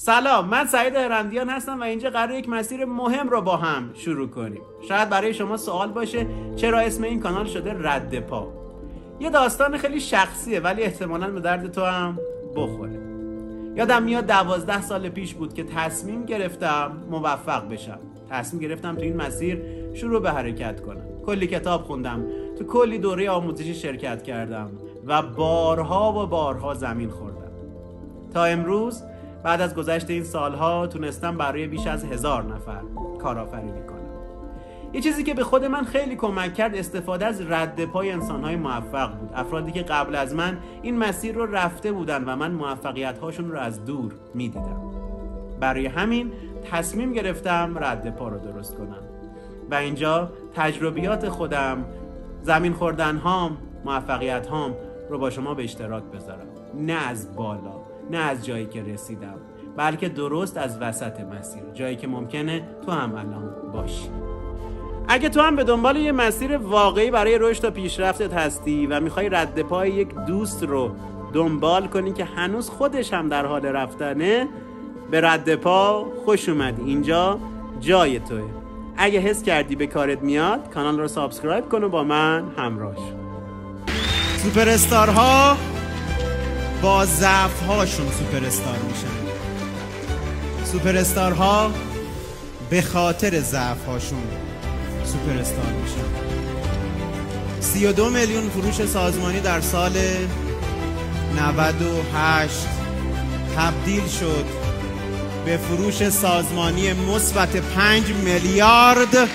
سلام، من سعید هرندیان هستم و اینجا قراره یک مسیر مهم رو با هم شروع کنیم. شاید برای شما سوال باشه چرا اسم این کانال شده رد پا. یه داستان خیلی شخصیه ولی احتمالاً به درد تو هم بخوره. یادم میاد 12 سال پیش بود که تصمیم گرفتم موفق بشم. تصمیم گرفتم تو این مسیر شروع به حرکت کنم. کلی کتاب خوندم، تو کلی دوره آموزشی شرکت کردم و بارها و بارها زمین خوردم. تا امروز بعد از گذشت این سالها تونستم برای بیش از 1000 نفر کارآفرینی کنم. یه چیزی که به خود من خیلی کمک کرد استفاده از رد پای انسان‌های موفق بود. افرادی که قبل از من این مسیر رو رفته بودن و من موفقیت‌هاشون رو از دور می‌دیدم. برای همین تصمیم گرفتم رد پا رو درست کنم و اینجا تجربیات خودم، زمین خوردن‌هام، موفقیت‌هام رو با شما به اشتراک بذارم. نه از بالا، نه از جایی که رسیدم، بلکه درست از وسط مسیر، جایی که ممکنه تو هم الان باشی. اگه تو هم به دنبال یه مسیر واقعی برای رشد و پیشرفتت هستی و میخوای رد پای یک دوست رو دنبال کنی که هنوز خودش هم در حال رفتنه، به رد پا خوش اومدی. اینجا جای توه. اگه حس کردی به کارت میاد، کانال رو سابسکرایب کن و با من همراه شو. سوپر استارها با ضعف هاشون سوپر استار میشن. سوپر استارها به خاطر ضعف هاشون سوپر استار میشن. 32 میلیون فروش سازمانی در سال 98 تبدیل شد به فروش سازمانی مثبت 5 میلیارد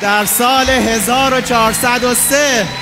در سال 1403.